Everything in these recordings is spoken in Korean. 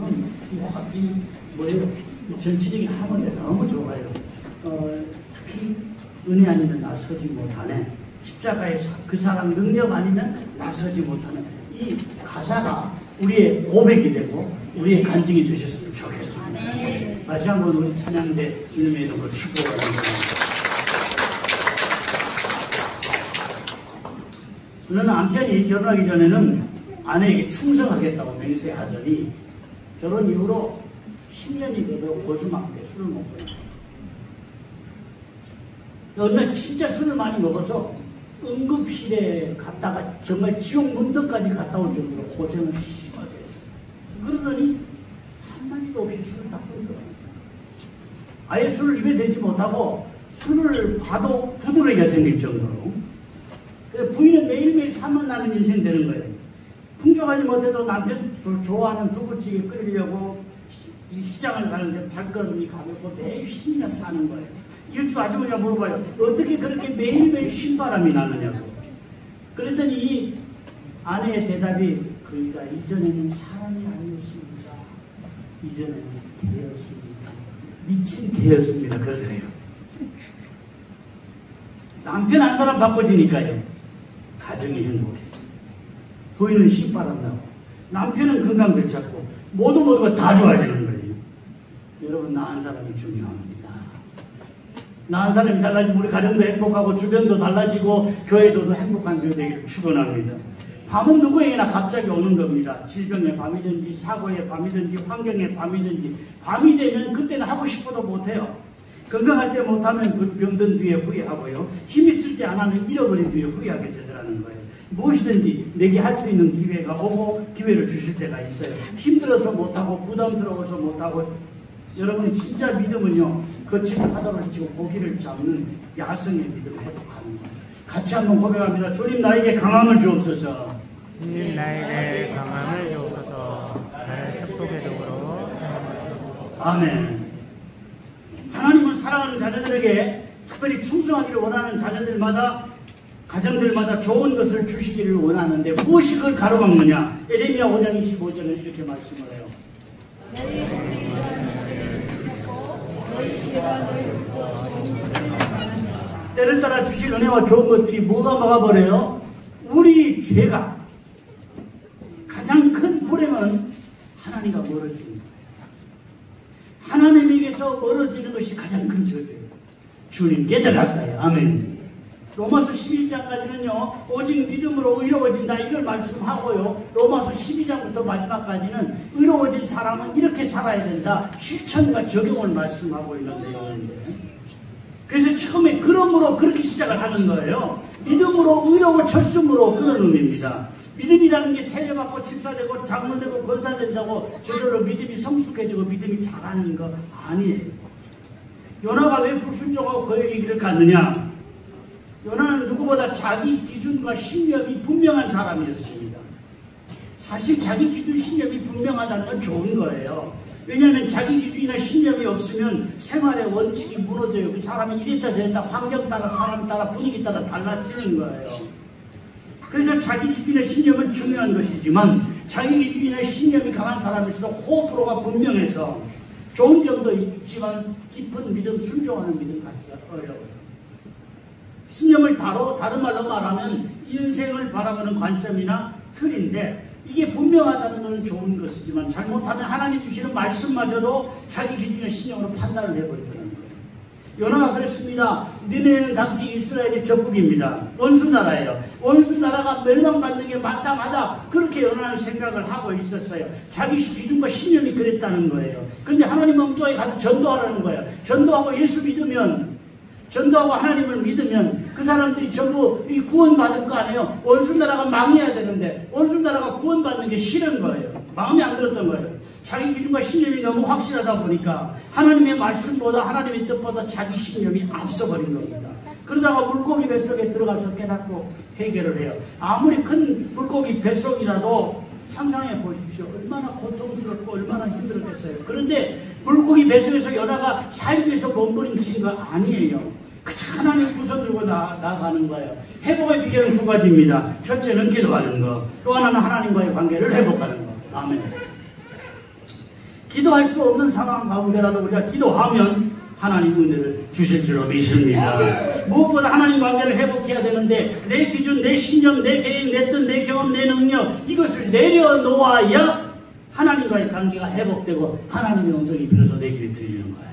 하면 이 뭐예요? 전체적인 하모니가 너무 좋아요. 특히 은혜 아니면 나서지 못하네. 십자가의 그 사람 능력 아니면 나서지 못하는 이 가사가 우리의 고백이 되고 우리의 간증이 되셨으면 좋겠습니다. 네. 다시 한번 우리 찬양대 주님의 이름으로 축복합니다. 저는 남편이 결혼하기 전에는 아내에게 충성하겠다고 맹세하더니 결혼 이후로 10년이 돼도 고주망대 술을 먹고요. 어느 날 진짜 술을 많이 먹어서 응급실에 갔다가 정말 지옥 문턱까지 갔다 올 정도로 고생을 심하게 했어요. 그러더니 한마디도 없이 술을 딱 끊더라고요. 아예 술을 입에 대지 못하고 술을 봐도 부드러기가 생길 정도로. 부인은 매일매일 사만 나는 인생 되는 거예요. 풍족하지 못해도 남편 좋아하는 두부찌개 끓이려고 이 시장을 가는데 발걸음이 가볍고 매일 신이나 사는 거예요. 이웃집 아주머니가 물어봐요. 어떻게 그렇게 매일매일 신바람이 나느냐고. 그랬더니 이 아내의 대답이 그러니까 이전에는 사람이 아니었습니다. 이전에는 개였습니다. 미친 개였습니다. 그러세요. 남편 한 사람 바꿔지니까요. 가정이 행복해져. 부인은 신바람 나고 남편은 건강 되찾고 모두가 다 좋아지는 거예요. 여러분 나은 사람이 중요합니다. 나은 사람이 달라지면 우리 가정도 행복하고 주변도 달라지고 교회도 행복한 교회 되기를 축원합니다. 밤은 누구에게나 갑자기 오는 겁니다. 질병의 밤이든지 사고의 밤이든지 환경의 밤이든지 밤이 되면 그때는 하고 싶어도 못해요. 건강할 때 못하면 그 병든 뒤에 후회하고요. 힘 있을 때 안 하면 잃어버린 뒤에 후회하게 되더라는 거예요. 무엇이든지 내게 할 수 있는 기회가 오고 기회를 주실 때가 있어요. 힘들어서 못하고 부담스러워서 못하고 여러분 진짜 믿음은요. 거친 파도를 치고 고기를 잡는 야성의 믿음을 회복하는 거예요. 같이 한번 고백합니다. 주님 나에게 강함을 주옵소서. 주님 나에게 강함을 주옵소서. 나의 축복의 도구로 아멘. 하나님은 사랑하는 자녀들에게 특별히 충성하기를 원하는 자녀들마다 가정들마다 좋은 것을 주시기를 원하는데 무엇이 그걸 가로막느냐. 에레미야 5장 25절은 이렇게 말씀을 해요. 때를 따라 주실 은혜와 좋은 것들이 뭐가 막아버려요? 우리 죄가 가장 큰 불행은 하나님과 멀어지는 거예요. 하나님에게서 멀어지는 것이 가장 큰 죄예요. 주님께 더 가까이. 아멘. 로마서 11장까지는요. 오직 믿음으로 의로워진다 이걸 말씀하고요. 로마서 12장부터 마지막까지는 의로워진 사람은 이렇게 살아야 된다. 실천과 적용을 말씀하고 있는 내용인데 그래서 처음에 그러므로 그렇게 시작을 하는 거예요. 믿음으로 의로워졌음으로 그런 의미입니다. 믿음이라는 게 세례받고 집사되고 장로되고 권사된다고 저절로 믿음이 성숙해지고 믿음이 자라는 거 아니에요. 요나가 왜 불순종하고 거역의 길을 갔느냐? 요나는 누구보다 자기 기준과 신념이 분명한 사람이었습니다. 사실 자기 기준 신념이 분명하다는 건 좋은 거예요. 왜냐하면 자기 기준이나 신념이 없으면 생활의 원칙이 무너져요. 그 사람이 이랬다 저랬다 환경 따라 사람 따라 분위기 따라 달라지는 거예요. 그래서 자기 기준이나 신념은 중요한 것이지만 자기 기준이나 신념이 강한 사람일수록 호불호가 분명해서 좋은 점도 있지만 깊은 믿음, 순종하는 믿음 갖기가 어려워요. 신념을 다른 말로 말하면 인생을 바라보는 관점이나 틀인데 이게 분명하다는 것은 좋은 것이지만 잘못하면 하나님 주시는 말씀마저도 자기 기준의 신념으로 판단을 해버리더라는 거예요. 요나가 그랬습니다. 니네는 당시 이스라엘의 적국입니다. 원수나라예요. 원수나라가 멸망받는 게 마땅하다. 그렇게 요나는 생각을 하고 있었어요. 자기 기준과 신념이 그랬다는 거예요. 그런데 하나님 영토에 가서 전도하라는 거예요. 전도하고 예수 믿으면 전도하고 하나님을 믿으면 그 사람들이 전부 이 구원받을 거 아니에요. 원수나라가 망해야 되는데 원수나라가 구원받는 게 싫은 거예요. 마음에 안 들었던 거예요. 자기 기준과 신념이 너무 확실하다 보니까 하나님의 말씀보다 하나님의 뜻보다 자기 신념이 앞서버린 겁니다. 그러다가 물고기 뱃속에 들어가서 깨닫고 해결을 해요. 아무리 큰 물고기 뱃속이라도 상상해 보십시오. 얼마나 고통스럽고 얼마나 힘들었겠어요. 그런데 물고기 뱃속에서 요나가 살기 위해서 몸부림친 거 아니에요. 그저 하나님 구서 들고 나아가는 거예요. 회복의 비결은 두 가지입니다. 첫째는 기도하는 거, 또 하나는 하나님과의 관계를 회복하는 거. 아멘. 기도할 수 없는 상황 가운데라도 우리가 기도하면 하나님 은혜를 주실 줄로 믿습니다. 무엇보다 하나님 관계를 회복해야 되는데 내 기준, 내 신념, 내 계획, 내 뜻, 내 경험, 내 능력 이것을 내려놓아야 하나님과의 관계가 회복되고 하나님의 음성이 비로소 내 길에 들리는 거예요.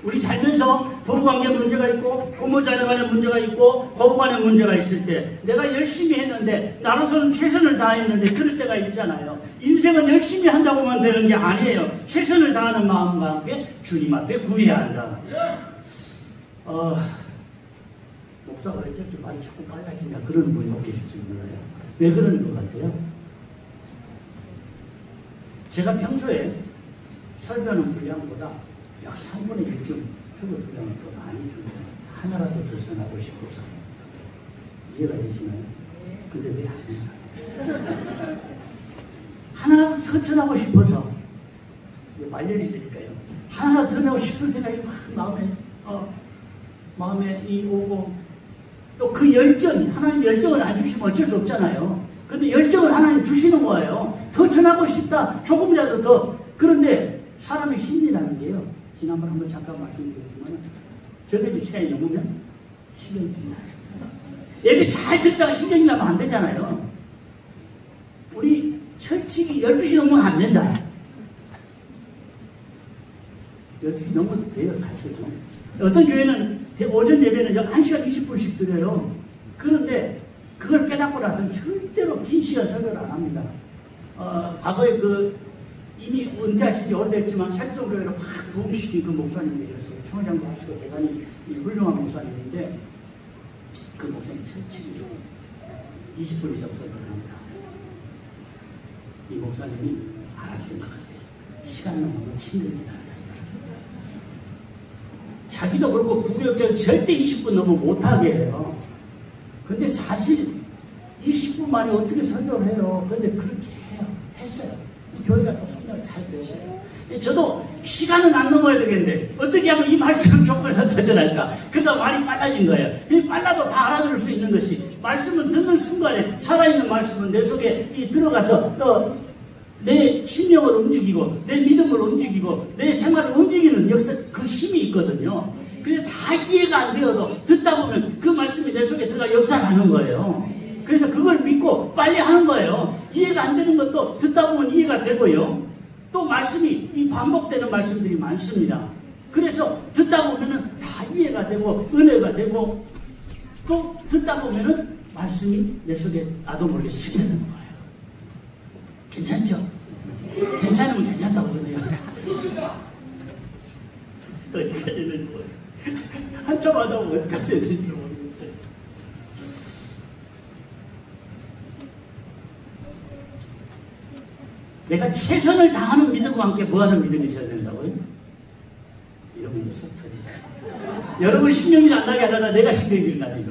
우리 살면서 부부관계 문제가 있고 부모자녀 간에 문제가 있고 고부간에 문제가 있을 때 내가 열심히 했는데 나로서는 최선을 다했는데 그럴 때가 있잖아요. 인생은 열심히 한다고만 되는 게 아니에요. 최선을 다하는 마음과 함께 주님 앞에 구해야 한다. 목사가 왜 저렇게 말이 자꾸 빨라지냐 그런 분이 없겠을지 몰라요. 왜 그러는 것 같아요? 제가 평소에 설교하는 분량보다 약 3분의 1쯤 설교 분량을 더 많이 줍니다. 하나라도 더 전하고 싶어서. 이해가 되시나요? 근데 왜 안 해요? 하나라도 더 전하고 싶어서. 이제 말년이 되니까요. 하나라도 더 전하고 싶은 생각이 막 마음에 오고 또 그 열정, 하나님 열정을 안 주시면 어쩔 수 없잖아요. 근데 열정을 하나님 주시는 거예요. 더 전하고 싶다. 조금이라도 더. 그런데 사람의 심리라는 게요. 지난번 한번 잠깐 말씀드렸지만 저녁에 시간이 넘으면 신경이 나요. 예배 잘 듣다가 신경이 나면 안 되잖아요. 우리 철칙이 12시 넘으면 안 된다. 12시 넘어도 돼요 사실은. 어떤 교회는 오전 예배는 1시간 20분씩 드려요. 그런데 그걸 깨닫고 나서는 절대로 긴 시간 설교를 안 합니다. 과거에 이미 은퇴하신 지 오래됐지만 살동교회를 확 부흥시킨 그 목사님 계셨어요. 총회장도 하시고 대단히 훌륭한 목사님인데 그 목사님 철칙이죠. 20분 이상 설교를 합니다. 이 목사님이 알았던 것 같아요. 시간 넘으면 힘들지 않다. 자기도 그렇고 부교육자는 절대 20분 넘으면 못하게 해요. 근데 사실 20분 만에 어떻게 설교를 해요. 그런데 그렇게 해요. 했어요. 이 교회가 또 설교를 잘 됐어요. 저도 시간은 안 넘어야 되겠는데 어떻게 하면 이 말씀을 조금 더 전할까. 그러다 말이 빨라진 거예요. 빨라도 다 알아들을 수 있는 것이 말씀을 듣는 순간에 살아있는 말씀은 내 속에 들어가서 내 심령을 움직이고 내 믿음을 움직이고 내 생활을 움직이는 역사 그 힘이 있거든요. 그래서 다 이해가 안 되어도 듣다 보면 그 말씀이 내 속에 들어가 역사하는 거예요. 그래서 그걸 믿고 빨리 하는 거예요. 이해가 안 되는 것도 듣다 보면 이해가 되고요. 또 말씀이 이 반복되는 말씀들이 많습니다. 그래서 듣다 보면은 다 이해가 되고 은혜가 되고 또 듣다 보면은 말씀이 내 속에 나도 모르게 스며드는 거예요. 괜찮죠? 괜찮으면 괜찮다고 좀 해요. 어디까지는 뭐 한참 하다 보면 어디까지 될지 모르겠어요. 내가 최선을 다하는 믿음과 함께 뭐하는 믿음이 있어야 된다고요? 여러분 속 터지죠. 여러분 신경질 안 나게 하다가 내가 신경질 나지.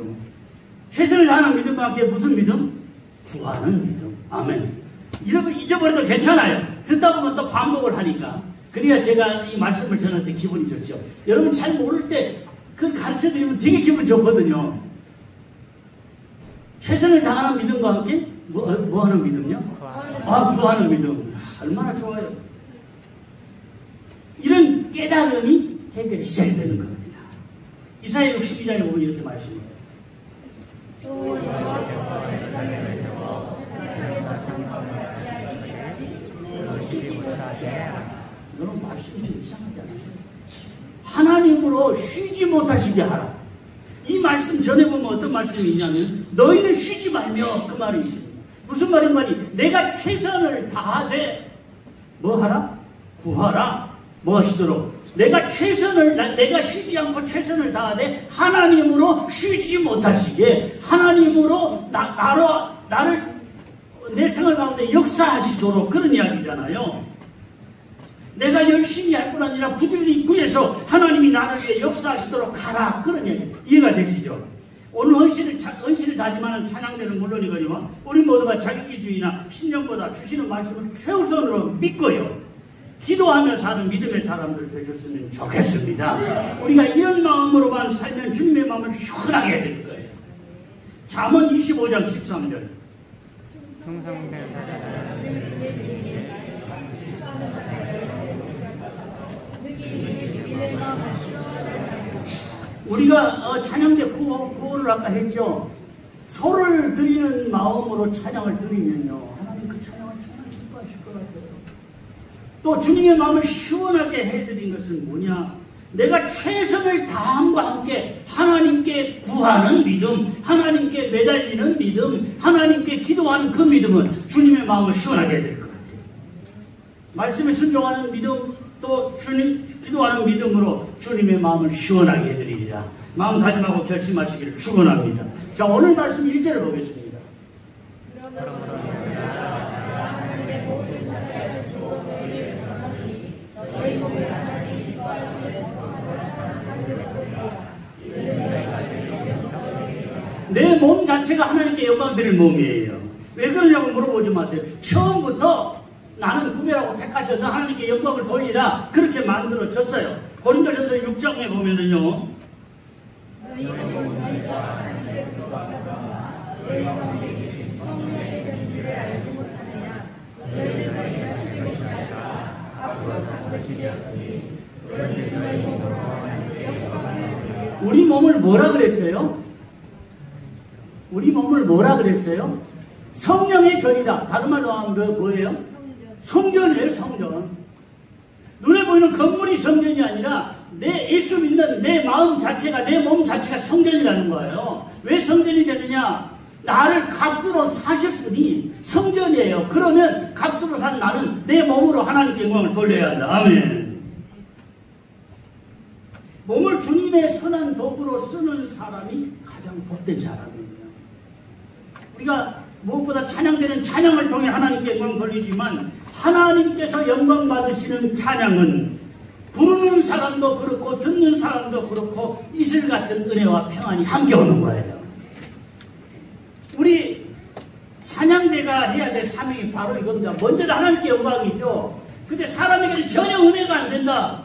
최선을 다하는 믿음과 함께 무슨 믿음? 구하는 믿음. 아멘. 여러분 잊어버려도 괜찮아요. 듣다 보면 또 반복을 하니까. 그래야 제가 이 말씀을 전할 때 기분이 좋죠. 여러분 잘 모를 때 그 가르쳐드리면 되게 기분 좋거든요. 최선을 다하는 믿음과 함께 뭐 하는 믿음요? 구하는 믿음. 얼마나 좋아요. 이런 깨달음이 해결이 시작되는 겁니다. 이사야 62장에 보면 이렇게 말씀해요. 또 여호와께서 예루살렘을 두고 세상에서 창성을 하시기까지 쉬지 못하게 하라. 이런 말씀이 좀 이상하잖아요. 하나님으로 쉬지 못하시게 하라. 이 말씀 전해보면 어떤 말씀이 있냐면 너희는 쉬지 말며 그 말이 있습니다. 무슨 말인가니 내가 최선을 다하되 뭐 하라? 구하라. 뭐 하시도록? 내가 쉬지 않고 최선을 다하되 하나님으로 쉬지 못하시게 하나님으로 나를 내 생활 가운데 역사하시도록 그런 이야기잖아요. 내가 열심히 할 뿐 아니라 부지런히 구해서 하나님이 나를 위해 역사하시도록 하라. 그런 이야기. 이해가 되시죠? 오늘 헌신을 다짐하는 찬양대는 물론이거니와 우리 모두가 자기기주의나 신념보다 주시는 말씀을 최우선으로 믿고요. 기도하며 사는 믿음의 사람들 되셨으면 좋겠습니다. 우리가 이런 마음으로만 살면 주님의 마음을 시원하게 해드릴 거예요. 잠언 25장 13절. 충성된 사람은 마음을 시원하게 하라. 우리가 찬양대 구호를 아까 했죠. 소를 드리는 마음으로 찬양을 드리면요, 하나님 그 찬양을 정말 기뻐하실 것 같아요. 또 주님의 마음을 시원하게 해드린 것은 뭐냐? 내가 최선을 다함과 함께 하나님께 구하는 믿음, 하나님께 매달리는 믿음, 하나님께 기도하는 그 믿음은 주님의 마음을 시원하게 해드릴 것 같아요. 말씀에 순종하는 믿음, 또 주님 기도하는 믿음으로 주님의 마음을 시원하게 해드리리라. 마음 다짐하고 결심하시기를 축원합니다. 자, 오늘 말씀 1절을 보겠습니다. 하나님의 모든 자녀를 하시고 너희를 원하니 너희 몸을 하나님 기뻐하시는 내 몸 자체가 하나님께 영광 드릴 몸이에요. 왜 그러냐고 물어보지 마세요. 처음부터 나는 구별하고 택하셔서 하나님께 영광을 돌리라 그렇게 만들어졌어요. 고린도전서 6장에 보면은요, 너희 몸은 너희가 하나님께 부르짖으나 너희 가운데 계신 성령의 의미를 알지 못하느냐. 너희는 너희 자신의 것이 아니라 앞으로 산 것이 되었으니 그러니 너희 몸으로 하나님께 영광을 돌리라. 우리 몸을 뭐라 그랬어요? 우리 몸을 뭐라 그랬어요? 성령의 전이다. 다른 말로 하면 뭐예요? 성전이에요, 성전. 눈에 보이는 건물이 성전이 아니라 내 예수 믿는 내 마음 자체가, 내 몸 자체가 성전이라는 거예요. 왜 성전이 되느냐? 나를 값으로 사셨으니 성전이에요. 그러면 값으로 산 나는 내 몸으로 하나님께 영광을 돌려야 한다. 아멘. 몸을 주님의 선한 도구로 쓰는 사람이 가장 복된 사람이에요. 우리가 무엇보다 찬양되는 찬양을 통해 하나님께 영광 돌리지만 하나님께서 영광 받으시는 찬양은 부르는 사람도 그렇고 듣는 사람도 그렇고 이슬 같은 은혜와 평안이 함께 오는 거예요. 우리 찬양대가 해야 될 사명이 바로 이겁니다. 먼저는 하나님께 영광이죠. 근데 사람에게는 전혀 은혜가 안 된다.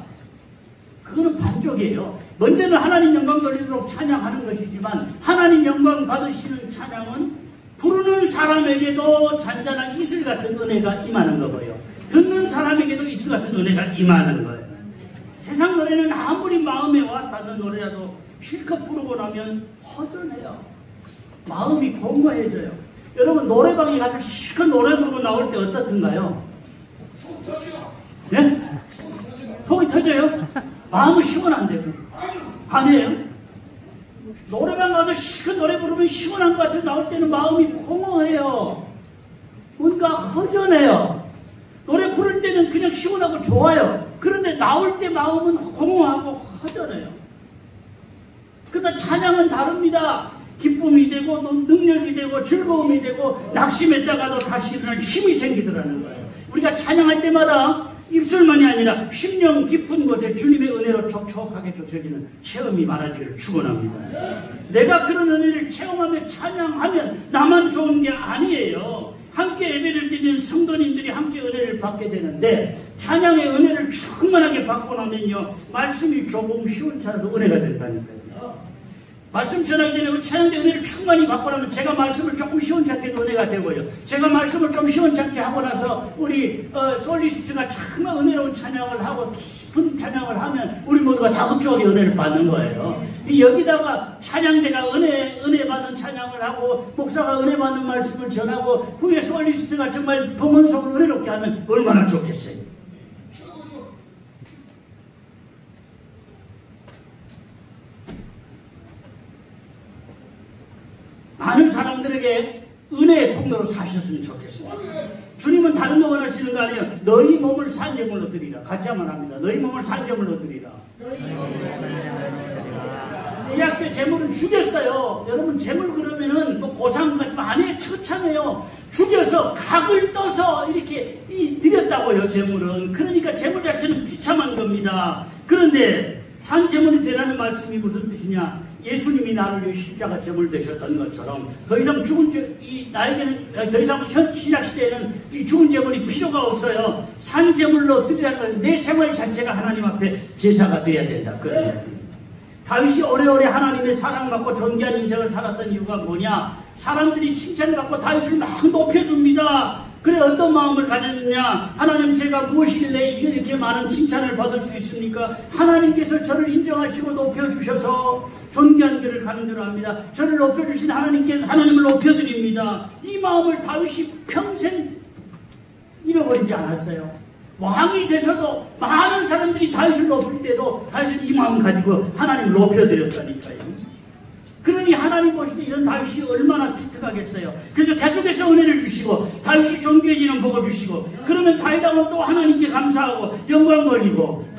그거는 반쪽이에요. 먼저는 하나님 영광 돌리도록 찬양하는 것이지만 하나님 영광 받으시는 찬양은 부르는 사람에게도 잔잔한 이슬 같은 은혜가 임하는 거고요. 듣는 사람에게도 이슬 같은 은혜가 임하는 거예요. 세상 노래는 아무리 마음에 와 닿는 노래라도 실컷 부르고 나면 허전해요. 마음이 공허해져요. 여러분 노래방에 가서 실컷 노래 부르고 나올 때 어떻든가요? 네? 속이 터져요? 마음은 시원한데 아니에요? 노래방 가서 실컷 노래 부르면 시원한 것 같아 나올 때는 마음이 공허해요. 뭔가 허전해요. 노래 부를 때는 그냥 시원하고 좋아요. 그런데 나올 때 마음은 공허하고 허전해요. 그러나 찬양은 다릅니다. 기쁨이 되고 능력이 되고 즐거움이 되고 낙심했다가도 다시 일어날 힘이 생기더라는 거예요. 우리가 찬양할 때마다 입술만이 아니라 심령 깊은 곳에 주님의 은혜로 촉촉하게 젖혀지는 체험이 많아지기를 축원합니다. 내가 그런 은혜를 체험하며 찬양하면 나만 좋은 게 아니에요. 함께 예배를 드리는 성도님들이 함께 은혜를 받게 되는데 찬양의 은혜를 충만하게 받고 나면요 말씀이 조금 시원찮아도 은혜가 된다니까요. 말씀 전하기 전에 우리 찬양대 은혜를 충만히 받고 나면 제가 말씀을 조금 시원찮게 은혜가 되고요. 제가 말씀을 좀 시원찮게 하고 나서 우리 솔리스트가 정말 은혜로운 찬양을 하고 깊은 찬양을 하면 우리 모두가 자극적으로 은혜를 받는 거예요. 여기다가 찬양대가 은혜 받는 찬양을 하고 목사가 은혜 받는 말씀을 전하고 후에 솔리스트가 정말 동원성을 은혜롭게 하면 얼마나 좋겠어요. 많은 사람들에게 은혜의 통로로 사셨으면 좋겠습니다. 주님은 다른 거 원하시는 거 아니에요. 너희 몸을 산제물로 드리라. 같이 한번 합니다. 너희 몸을 산제물로 드리라. 구약 때 제물은 죽였어요. 여러분 제물 그러면은 뭐 고상 같지만 아니에요. 처참해요. 죽여서 각을 떠서 이렇게 드렸다고요. 제물은. 그러니까 제물 자체는 비참한 겁니다. 그런데 산제물이 되라는 말씀이 무슨 뜻이냐? 예수님이 나를 위해 십자가 제물 되셨던 것처럼 더 이상 나에게는 더 이상 현 신약 시대에는 이 죽은 제물이 필요가 없어요. 산 제물로 드리라는 건 내 생활 자체가 하나님 앞에 제사가 되어야 된다. 그래요. 다윗이 오래오래 하나님의 사랑받고 존귀한 인생을 살았던 이유가 뭐냐? 사람들이 칭찬을 받고 다윗을 막 높여줍니다. 그래 어떤 마음을 가졌느냐? 하나님 제가 무엇이길래 이렇게 많은 칭찬을 받을 수 있습니까? 하나님께서 저를 인정하시고 높여주셔서 존귀한 길을 가는 줄 압니다. 저를 높여주신 하나님을 높여드립니다. 이 마음을 다윗이 평생 잃어버리지 않았어요. 왕이 돼서도 많은 사람들이 다윗을 높일 때도 다윗은 이 마음 가지고 하나님을 높여드렸다니까요. 그러니 하나님 보실 때 이런 다윗이 얼마나 기특하겠어요. 그래서 계속해서 은혜를 주시고 다윗이 존귀해지는 복을 주시고, 그러면 다윗하면 또 하나님께 감사하고 영광 돌리고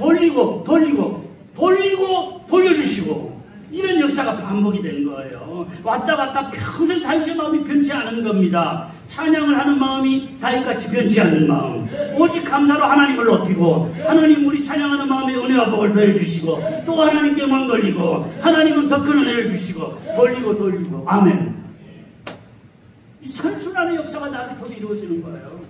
돌려주시고, 이런 역사가 반복이 되는 거예요. 왔다 갔다 평생 다윗의 마음이 변치 않은 겁니다. 찬양을 하는 마음이 다윗같이 변치 않는 마음, 오직 감사로 하나님을 높이고, 하나님 우리 찬양하는 마음에 은혜와 복을 더해주시고, 또 하나님께 영광 돌리고, 하나님은 더 큰 은혜를 주시고 돌리고. 아멘. 이 선순환의 역사가 나를 통해 이루어지는 거예요.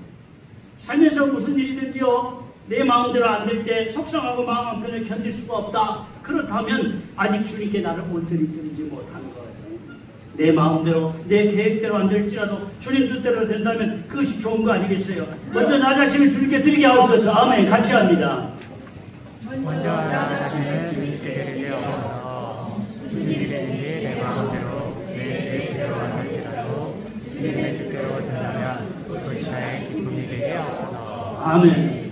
살면서 무슨 일이든지요, 내 마음대로 안 될 때 속상하고 마음 한편에 견딜 수가 없다. 그렇다면 아직 주님께 나를 온전히 드리지 못한 거예요. 내 마음대로, 내 계획대로 안 될지라도 주님 뜻대로 된다면 그것이 좋은 거 아니겠어요? 먼저 나 자신을 주님께 드리게 하옵소서. 아멘. 같이 합니다. 먼저 나 자신을 주님께 드리게 하옵소서. 무슨 일이든지 내 마음대로, 내 계획대로 안 될지라도 주님의 뜻대로 된다면 그 차에 기쁨이 되게 하옵소서. 아멘.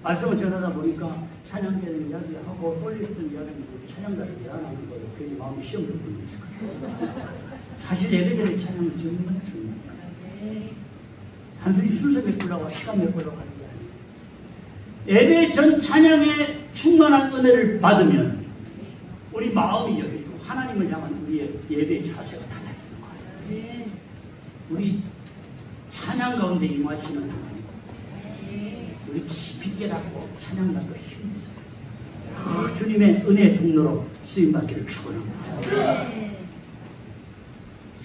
말씀을 전하다 보니까 찬양되는 이야기하고 솔리스트 이야기하는 찬양가를 대하는 거예요. 괜히 마음이 시험 들고 있을 거예요. 사실 예배전의 찬양은 정말 중요해요. 단순히 순서 메꾸려고 시간 메꾸려고 하는 게 아니에요. 예배 전 찬양에 충만한 은혜를 받으면 우리 마음이 열리고 하나님을 향한 우리의 예배의 자세가 달라지는 거예요. 우리 찬양 가운데 임하시는 하나님, 우리 깊이 깨닫고 찬양받고 힘내서 그 주님의 은혜의 통로로 쓰임받기를 축원합니다.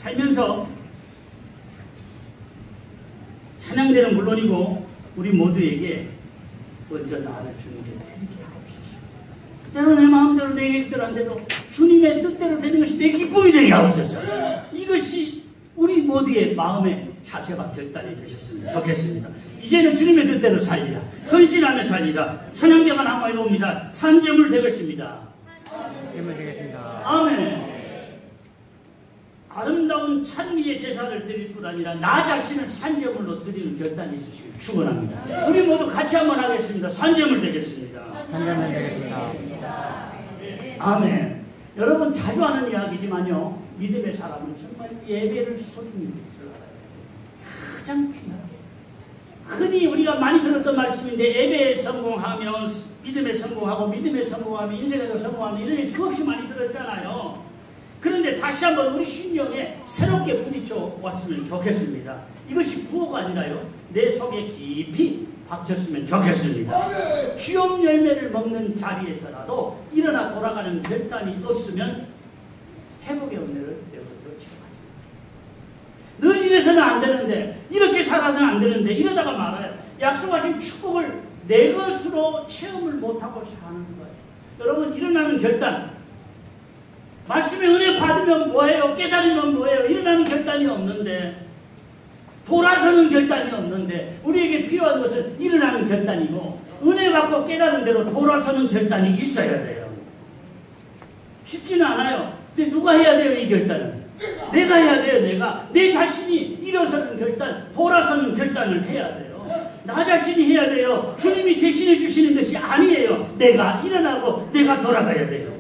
살면서 찬양대는 물론이고 우리 모두에게 먼저 나를 주님께 드리게 하옵소서. 때로 내 마음대로 내 계획대로 안 돼도 주님의 뜻대로 되는 것이 내 기쁨이 되게 하옵소서. 이것이 우리 모두의 마음의 자세가 결단이 되셨으면 좋겠습니다. 이제는 주님의 뜻대로 살리라, 헌신하며 살리라. 찬양대만 한번 해봅니다. 산재물 되겠습니다. 아멘. 아름다운 찬미의 제사를 드릴 뿐 아니라 나 자신을 산재물로 드리는 결단이 있으시길 축원합니다. 우리 모두 같이 한번 하겠습니다. 산재물 되겠습니다. 산재물 되겠습니다. 아멘. 여러분 자주 하는 이야기지만요, 믿음의 사람은 정말 예배를 소중히 줄 알아요. 가장 귀하게. 흔히 우리가 많이 들었던 말씀인데, 예배에 성공하면 믿음에 성공하고, 믿음에 성공하면 인생에도 성공하면, 이런 수없이 많이 들었잖아요. 그런데 다시 한번 우리 심령에 새롭게 부딪혀 왔으면 좋겠습니다. 이것이 구호가 아니라요, 내 속에 깊이 박혔으면 좋겠습니다. 취업 열매를 먹는 자리에서라도 일어나 돌아가는 결단이 없으면 회복의 은혜를 내 것으로 취급하죠. 늘 이래서는 안 되는데, 이렇게 살아서는 안 되는데 이러다가 말아요. 약속하신 축복을 내 것으로 체험을 못하고 사는 거예요. 여러분, 일어나는 결단, 말씀의 은혜 받으면 뭐예요? 깨달으면 뭐예요? 일어나는 결단이 없는데, 돌아서는 결단이 없는데, 우리에게 필요한 것은 일어나는 결단이고, 은혜 받고 깨달은 대로 돌아서는 결단이 있어야 돼요. 쉽지는 않아요. 근데 누가 해야 돼요, 이 결단은? 내가 해야 돼요. 내가. 내 자신이 일어서는 결단, 돌아서는 결단을 해야 돼요. 나 자신이 해야 돼요. 주님이 대신해 주시는 것이 아니에요. 내가 일어나고 내가 돌아가야 돼요.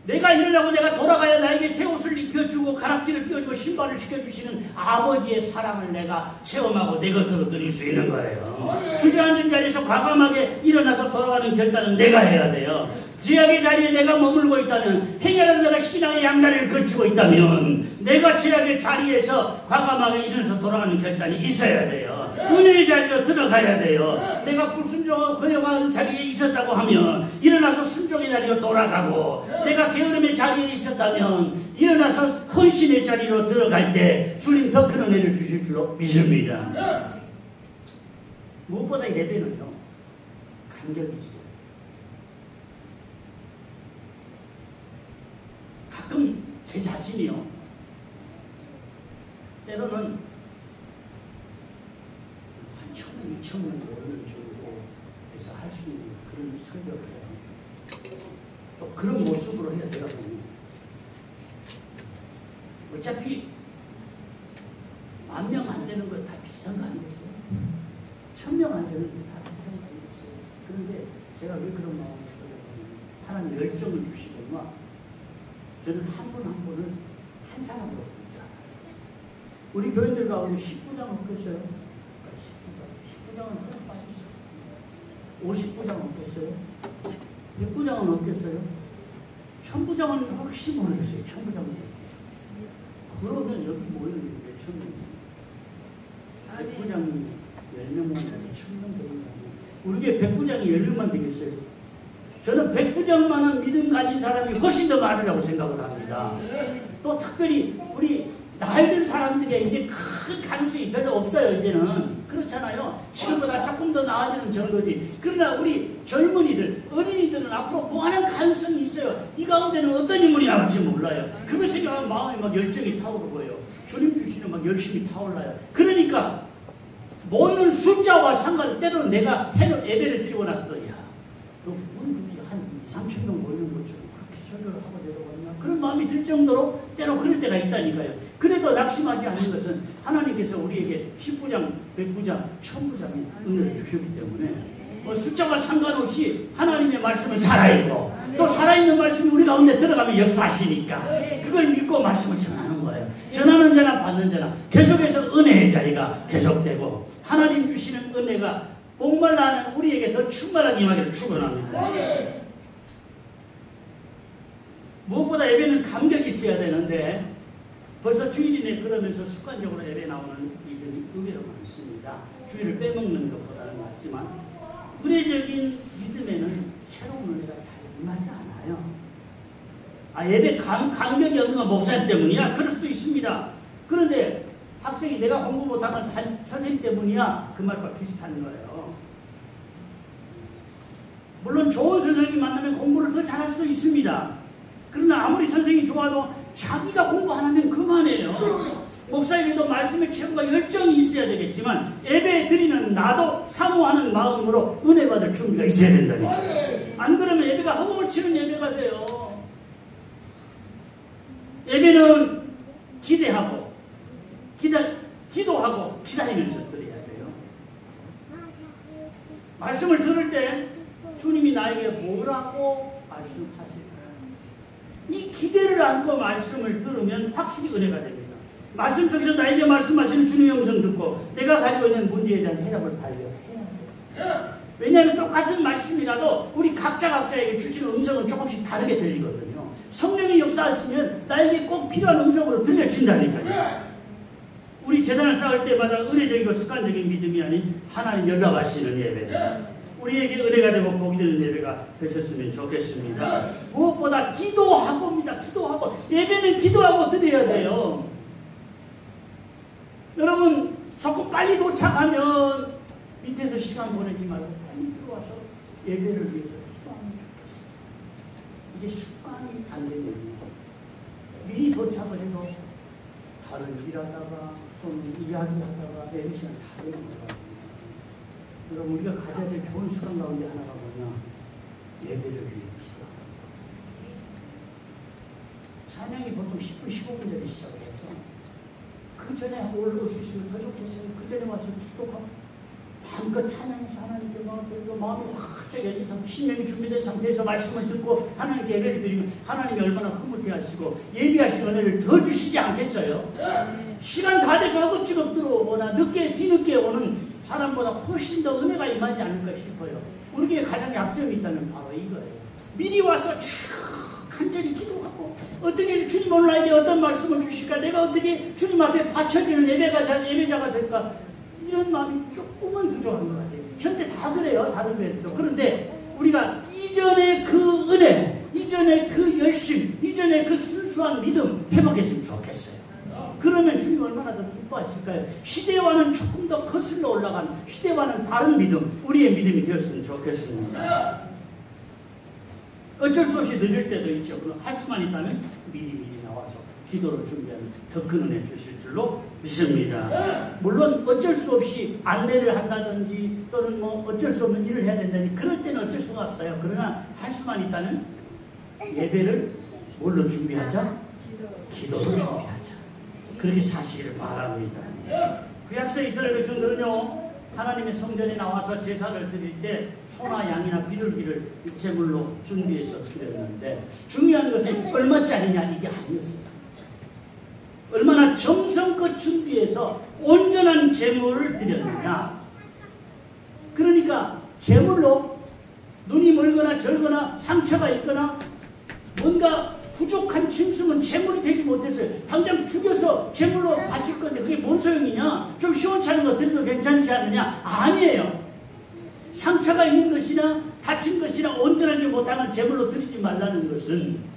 내가 일어나고 내가 돌아가야 나에게 새 옷을 입혀주고 가락지를 끼워주고 신발을 시켜주시는 아버지의 사랑을 내가 체험하고 내 것으로 누릴 수 있는 거예요. 주저앉은 자리에서 과감하게 일어나서 돌아가는 결단은 내가 해야 돼요. 죄악의 자리에 내가 머물고 있다면, 행여라도 내가 신앙의 양다리를 거치고 있다면, 내가 죄악의 자리에서 과감하게 일어나서 돌아가는 결단이 있어야 돼요. 은혜의 자리로 들어가야 돼요. 내가 불순종하고 거역하는 자리에 있었다고 하면 일어나서 순종의 자리로 돌아가고, 내가 게으름의 자리에 있었다면 일어나서 헌신의 자리로 들어갈 때 주님 더 큰 은혜를 주실 줄로 믿습니다. 무엇보다 예배는요, 간격이 있어요. 가끔 제 자신이요, 때로는 한 1,000명, 2,000명 모이는 정도 할 수 있는 그런 설교를 해요. 또 그런 모습으로 해야 되다 보니 어차피 10,000명 안 되는 거 다 비슷한 거 아니겠어요? 1,000명 안 되는 거 다 비슷한 거 아니겠어요? 그런데 제가 왜 그런 마음을 가져보냐면 하나님 열정을 주시거나 저는 한 분 한 분을 한 사람으로 보지 않아요. 우리 교회들 가운데 19장 없겠어요? 19장은 그냥 빠졌어요. 50부장 없겠어요? 100부장은 없겠어요? 1000부장은 혹시 모르겠어요. 1000부장은 없겠어요. 그러면 여기 모여있는 게 1000명. 100부장이 10명만 되면 1000명 되는 거 아니에요? 우리 교회 100부장이 10명만 되겠어요? 저는 100부장만한 믿음 가진 사람이 훨씬 더 많으라고 생각을 합니다. 또 특별히 우리 나이 든 사람들이 이제 큰 가능성이 별로 없어요. 이제는 그렇잖아요. 지금보다 조금 더 나아지는 정도지. 그러나 우리 젊은이들, 어린이들은 앞으로 무한한 가능성이 있어요. 이 가운데는 어떤 인물이 나올지 몰라요. 그걸 생각하면 마음이 막 열정이 타오르고요. 주님 주시는 막 열심히 타올라요. 그러니까 모이는 숫자와 상관을 때로는 내가 해놓은 예배를 드리고 났어. 야, 너 그렇게 한 3,000명 모이는 것처럼 그렇게 설교를 하고 내려가냐? 그런 마음이 들 정도로 때로 그럴 때가 있다니까요. 그래도 낙심하지 않는 것은 하나님께서 우리에게 10부장, 100부장, 1000부장의 은혜를 주셨기 때문에 숫자와 상관없이 하나님의 말씀은 살아있고 또 살아있는 말씀이 우리 가운데 들어가면 역사하시니까 그걸 믿고 말씀을 전하는 거예요. 전하는 자나 받는 자나 계속해서 은혜의 자리가 계속되고 하나님 주시는 은혜가 목말라 하는 우리에게 더 충만하게 임하기를 축원합니다. 무엇보다 예배는 감격이 있어야 되는데 벌써 주일이네 그러면서 습관적으로 예배 나오는 이들이 의외로 많습니다. 주일을 빼먹는 것보다는 낫지만 의례적인 믿음에는 새로운 은혜가 잘 임하지 않아요. 예배 감격이 없는 건 목사님 때문이야? 그럴 수도 있습니다. 그런데 학생이 내가 공부 못하는 선생님 때문이야? 그 말과 비슷한 거예요. 물론 좋은 선생님 만나면 공부를 더 잘할 수도 있습니다. 그러나 아무리 선생님이 좋아도 자기가 공부 안 하면 그만해요. 목사에게도 말씀의 체험과 열정이 있어야 되겠지만 예배 드리는 나도 사모하는 마음으로 은혜 받을 준비가 있어야 된다니까. 안 그러면 예배가 허공을 치는 예배가 돼요. 예배는 기대하고 기도하고 기다리면서 드려야 돼요. 말씀을 들을 때 주님이 나에게 뭐라고 말씀하실까요? 이 기대를 안고 말씀을 들으면 확실히 은혜가 됩니다. 말씀 속에서 나에게 말씀하시는 주님의 음성 듣고 내가 가지고 있는 문제에 대한 해답을 발견해야 돼요. 왜냐하면 똑같은 말씀이라도 우리 각자에게 주시는 음성은 조금씩 다르게 들리거든요. 성령이 역사하시면 나에게 꼭 필요한 음성으로 들려진다니까요. 우리 재단을 쌓을 때마다 의례적이고 습관적인 믿음이 아닌 하나님 연락하시는 예배, 우리에게 은혜가 되고 복이 되는 예배가 되셨으면 좋겠습니다. 무엇보다 기도하고입니다. 기도하고. 예배는 기도하고 드려야 돼요. 여러분 조금 빨리 도착하면 밑에서 시간 보내지 말고 빨리 들어와서 예배를 위해서 기도하면 좋겠어요. 이게 습관이 안 되거든요. 미리 도착을 해도 다른 일하다가 또는 이야기하다가 예배 시간 다 되는 거예요. 여러분 우리가 가져야 될 좋은 습관 가운데 하나가 뭐냐? 예배를 위해 기도하는 거예요. 찬양이 보통 10분, 15분 전에 시작을 해서 그 전에 올라올 수 있으면 더 좋겠어요. 그 전에 와서 기도하고 마음껏 찬양해서 하나님께 그리고 마음이 확 열려서 신명이 준비된 상태에서 말씀을 듣고 하나님께 예배를 드리면 하나님이 얼마나 흐뭇해 하시고 예비하신 은혜를 더 주시지 않겠어요? 시간 다 돼서 허겁지겁 들어오거나 뒤늦게 오는 사람보다 훨씬 더 은혜가 임하지 않을까 싶어요. 우리에게 가장 약점이 있다면 바로 이거예요. 미리 와서 쭉 간절히 기도하고 어떻게 주님 오늘 나에게 어떤 말씀을 주실까? 내가 어떻게 주님 앞에 바쳐지는 예배자가 될까? 이런 마음이 조금은 부족한 것 같아요. 현대 다 그래요. 다른 교회들도. 그런데 우리가 이전의 그 은혜, 이전의 그 열심, 이전의 그 순수한 믿음 회복했으면 좋겠어요. 그러면 주님 얼마나 더 기뻐하실까요? 시대와는 조금 더 거슬러 올라간 시대와는 다른 믿음, 우리의 믿음이 되었으면 좋겠습니다. 어쩔 수 없이 늦을 때도 있죠. 그럼 할 수만 있다면 미리 나와서 기도로 준비하면 더 큰 은혜 주실 줄로 믿습니다. 물론 어쩔 수 없이 안내를 한다든지 또는 뭐 어쩔 수 없는 일을 해야 된다니 그럴 때는 어쩔 수가 없어요. 그러나 할 수만 있다면 예배를 뭘로 준비하자? 기도로 준비하자. 그렇게 사시기를 바랍니다. 구약서 이스라엘 백성들은요, 하나님의 성전에 나와서 제사를 드릴 때 소나 양이나 비둘기를 제물로 준비해서 드렸는데 중요한 것은 얼마짜리냐 이게 아니었어요. 얼마나 정성껏 준비해서 온전한 제물을 드렸느냐. 그러니까 제물로 눈이 멀거나 절거나 상처가 있거나 뭔가 부족한 짐승은 제물이 되지 못했어요. 당장 죽여서 제물로 바칠 건데 그게 뭔 소용이냐? 좀 시원찮은 거 드려도 괜찮지 않느냐? 아니에요. 상처가 있는 것이나 다친 것이나 온전하지 못하면 제물로 드리지 말라는 것은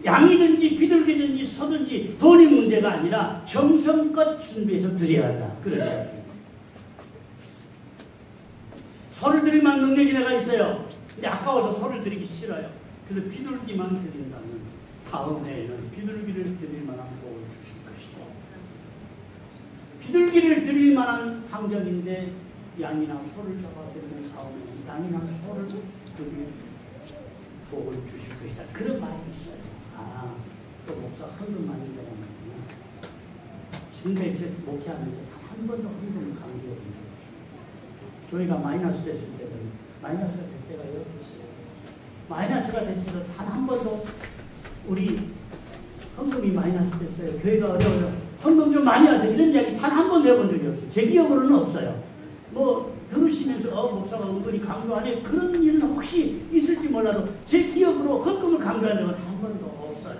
양이든지 비둘기든지 소든지 돈이 문제가 아니라 정성껏 준비해서 드려야 한다. 그런 이야기예요. 소를 드릴 만한 능력이 내가 있어요. 근데 아까워서 소를 드리기 싫어요. 그래서 비둘기만 드린다면 다음 해에는 비둘기를 드릴 만한 복을 주실 것이다. 비둘기를 드릴 만한 환경인데 양이나 소를 잡아드리는 다음에는 양이나 소를 드릴 복을 주실 것이다. 그런 말이 있어요. 아, 또 목사 헌금 많이 내라는구나. 지금까지 목회하면서 단 한 번도 헌금을 강조해 본 적이 없어요. 교회가 마이너스 됐을 때는 마이너스가 될 때가 여러 있어요. 마이너스가 됐을 때 단 한 번도 우리 헌금이 마이너스 됐어요. 교회가 어려워요. 헌금 좀 많이 하세요. 이런 이야기 단 한 번도 해본 적이 없어요. 제 기억으로는 없어요. 뭐 들으시면서 목사가 은근히 강조하네 그런 일은 혹시 있을지 몰라도 제 기억으로 헌금을 강조한 적은 한 번도 없어요.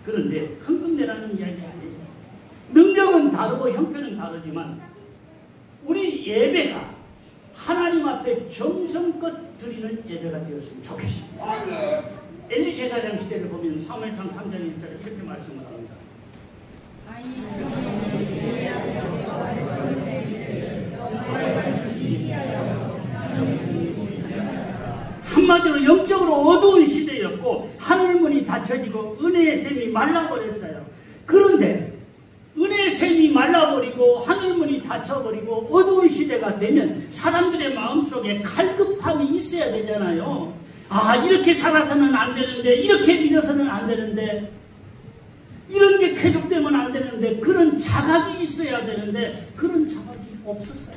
그런데 헌금 내라는 이야기 아니에요. 능력은 다르고 형편은 다르지만 우리 예배가 하나님 앞에 정성껏 드리는 예배가 되었으면 좋겠습니다. 엘리 제사장 시대를 보면 사무엘상 3장 1절에 이렇게 말씀을 합니다. 한마디로 영적으로 어두운 시대였고 하늘문이 닫혀지고 은혜의 샘이 말라버렸어요. 그런데 은혜의 샘이 말라버리고 하늘문이 닫혀버리고 어두운 시대가 되면 사람들의 마음속에 갈급함이 있어야 되잖아요. 아, 이렇게 살아서는 안 되는데, 이렇게 믿어서는 안 되는데, 이런 게 계속되면 안 되는데, 그런 자각이 있어야 되는데 그런 자각이 없었어요.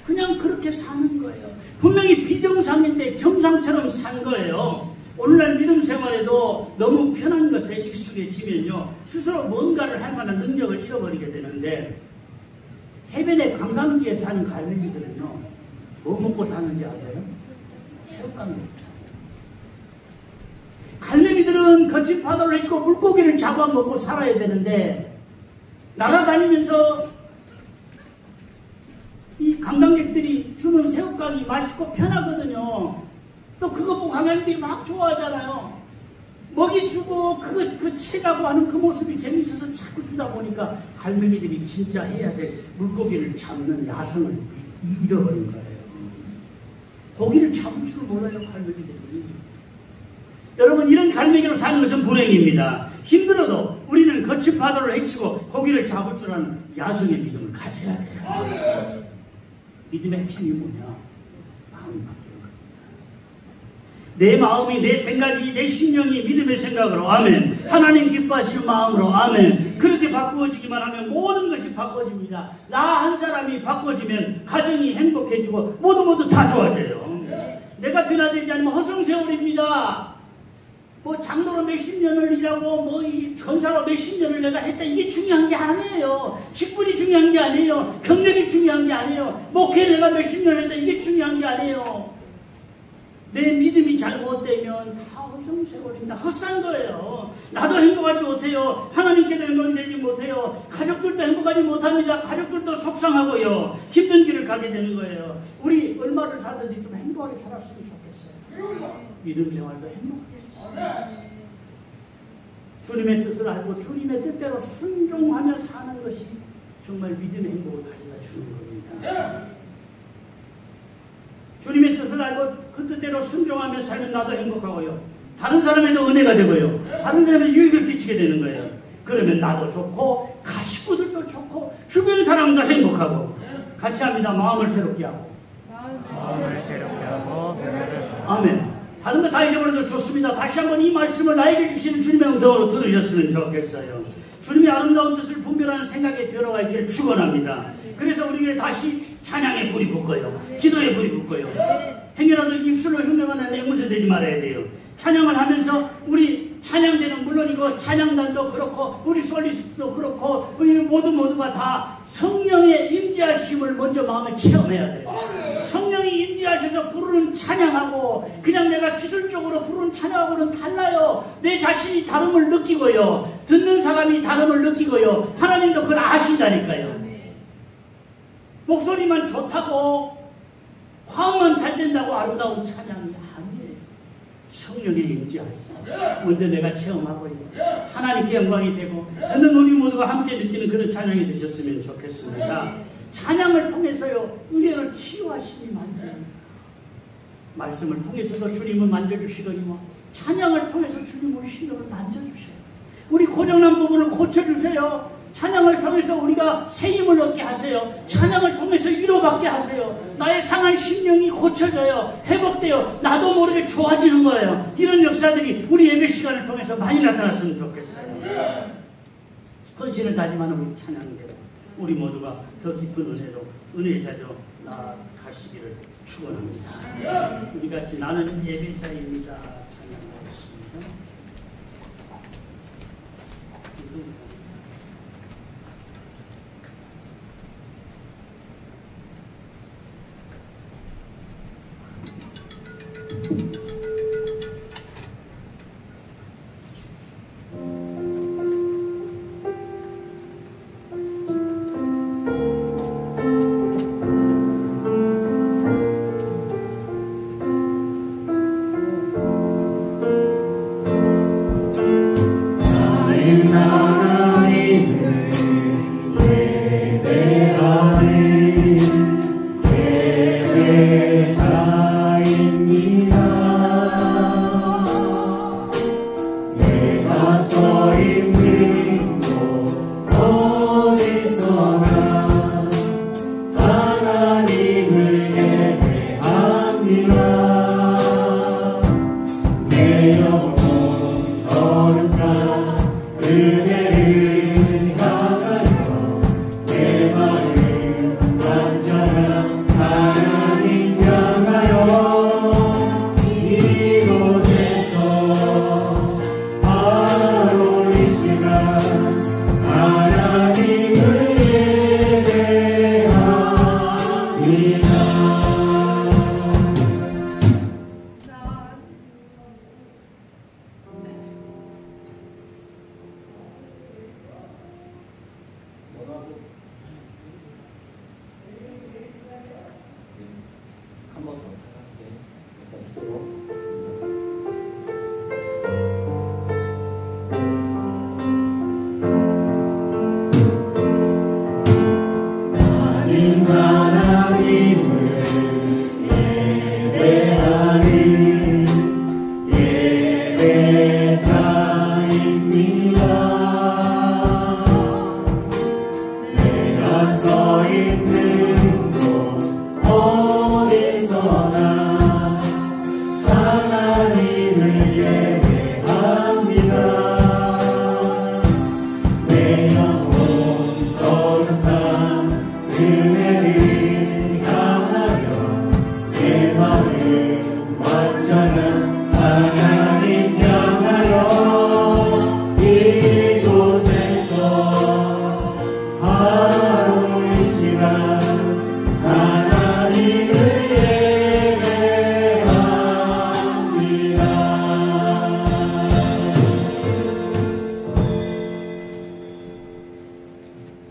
그냥 그렇게 사는 거예요. 분명히 비정상인데 정상처럼 산 거예요. 오늘날 믿음 생활에도 너무 편한 것에 익숙해지면요, 스스로 뭔가를 할 만한 능력을 잃어버리게 되는데, 해변의 관광지에 사는 갈매기들은요, 뭐 먹고 사는지 아세요? 새우깡입니다. 갈매기들은 거친 바다를 헤치고 물고기를 잡아먹고 살아야 되는데, 날아다니면서 이 관광객들이 주는 새우깡이 맛있고 편하거든요. 또 그거 보고 관광객들이 막 좋아하잖아요. 먹이 주고 그거 채가고 하는 그 모습이 재밌어서 자꾸 주다 보니까 갈매기들이 진짜 해야 될 물고기를 잡는 야성을 잃어버린 거예요. 고기를 잡을 줄 몰라요, 갈매기들이. 여러분, 이런 갈매기로 사는 것은 불행입니다. 힘들어도 우리는 거친 바다를 헤치고 고기를 잡을 줄 아는 야성의 믿음을 가져야 돼요. 믿음의 핵심이 뭐냐? 마음이 바뀌는 겁니다. 내 마음이, 내 생각이, 내 심령이 믿음의 생각으로, 아멘. 하나님 기뻐하시는 마음으로, 아멘. 그렇게 바꾸어지기만 하면 모든 것이 바꿔집니다. 나 한 사람이 바꿔지면 가정이 행복해지고 모두 다 좋아져요. 내가 변화되지 않으면 허송세월입니다. 뭐 장로로 몇십 년을 일하고 뭐 이 전사로 몇십 년을 내가 했다, 이게 중요한 게 아니에요. 직분이 중요한 게 아니에요. 경력이 중요한 게 아니에요. 목회 내가 몇십 년을 했다, 이게 중요한 게 아니에요. 내 믿음이 잘못되면 다 허송세월입니다. 헛산 거예요. 나도 행복하지 못해요. 하나님께도 행복이 되지 못해요. 가족들도 행복하지 못합니다. 가족들도 속상하고요. 힘든 길을 가게 되는 거예요. 우리 얼마를 살든지 좀 행복하게 살았으면 좋겠어요. 믿음 생활도 행복했어요. 주님의 뜻을 알고 주님의 뜻대로 순종하며 사는 것이 정말 믿음의 행복을 가져다 주는 겁니다. 주님의 뜻을 알고 그 뜻대로 순종하며 살면 나도 행복하고요. 다른 사람에도 은혜가 되고요. 다른 사람에도 유익을 끼치게 되는 거예요. 그러면 나도 좋고 가식구들도 좋고 주변 사람도 행복하고 같이 합니다. 마음을 새롭게 하고. 마음을 새롭게 하고 아멘. 다른 거 다 잊어버려도 좋습니다. 다시 한번 이 말씀을 나에게 주시는 주님의 음성으로 들으셨으면 좋겠어요. 주님의 아름다운 뜻을 분별하는 생각의 변화가 있기를 축원합니다. 그래서 우리에게 다시 찬양의 불이 붙고요. 기도의 불이 붙고요. 행여라도 입술로 흉내만 앵무새 되지 말아야 돼요. 찬양을 하면서 우리 찬양대는 물론이고 찬양단도 그렇고 우리 솔리스트도 그렇고 우리 모두가 다 성령의 임재하심을 먼저 마음에 체험해야 돼요. 성령이 임재하셔서 부르는 찬양하고 그냥 내가 기술적으로 부르는 찬양하고는 달라요. 내 자신이 다름을 느끼고요. 듣는 사람이 다름을 느끼고요. 하나님도 그걸 아신다니까요. 목소리만 좋다고 화음만 잘 된다고 아름다운 찬양이 아니에요. 성령의 임재하심 먼저 내가 체험하고요. 하나님께 영광이 되고 듣는 우리 모두가 함께 느끼는 그런 찬양이 되셨으면 좋겠습니다. 찬양을 통해서요 은혜를 치유하심이 만듭니다. 말씀을 통해서도 주님은 만져주시거니와 찬양을 통해서 주님 우리 신령을 만져주셔요. 우리 고장난 부분을 고쳐주세요. 찬양을 통해서 우리가 새 힘을 얻게 하세요. 찬양을 통해서 위로받게 하세요. 나의 상한 심령이 고쳐져요. 회복돼요. 나도 모르게 좋아지는 거예요. 이런 역사들이 우리 예배 시간을 통해서 많이 나타났으면 좋겠어요. 헌신을 다짐하는 우리 찬양대로 우리 모두가 더 깊은 은혜로 은혜의 자리로 나아가시기를 축원합니다. 우리 같이 나는 예배자입니다. 찬양하겠습니다.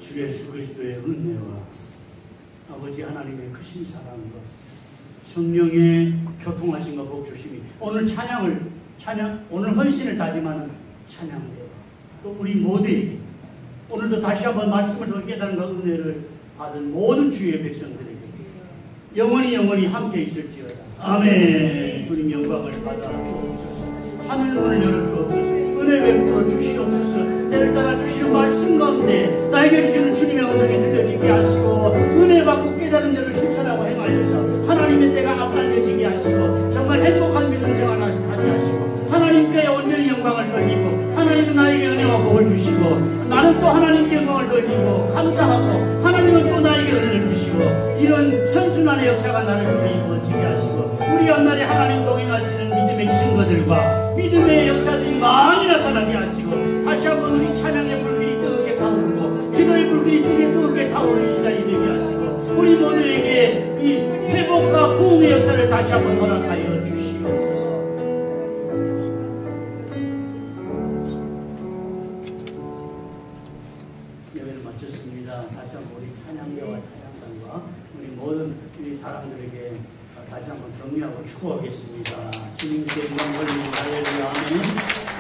주 예수 그리스도의 은혜와 아버지 하나님의 크신 사랑과 성령의 교통하심과 복주심이 오늘 오늘 헌신을 다짐하는 찬양대와 또 우리 모두에게 오늘도 다시 한번 말씀을 더 깨달은 은혜를 받은 모든 주의 백성들에게 영원히 함께 있을지어다. 아멘. 주님 영광을 받아 주옵소서. 하늘 문을 열어주옵소서. 은혜 베풀어 주시옵소서. 때를 따라 주시는 말씀 가운데 나에게 주시는 주님의 음성이 들려지게 하시고 은혜 받고 깨달은 대로 실천하고 행하여서 하나님의 때가 앞달려지게 하시고 정말 행복한 믿음 생활하게 하시고 하나님께 온전히 영광을 돌리고 하나님은 나에게 은혜와 복을 주시고 나는 또 하나님께 영광을 돌리고 감사하고 하나님은 또 나에게 은혜를 주시고 이런 선순환의 역사가 나를 통해 이루어지게 하시고 우리 앞날에 하나님 동행하시는 믿음의 증거들과 믿음의 역사들이 많이 나타나게 하시고 다시 한번 우리 찬양의 불길이 뜨겁게 타오르고 기도의 불길이 뜨겁게 타오르는 시간이 되게 하시고 우리 모두에게 이 회복과 부흥의 역사를 다시 한번 허락하여 주시옵소서. 예배를 마쳤습니다. 다시 한번 우리 찬양대와 찬양단과 우리 모든 우리 사람들에게 다시 한번 격려하고 축복하겠습니다. 주님께 영광 돌리고 할렐루야 아멘.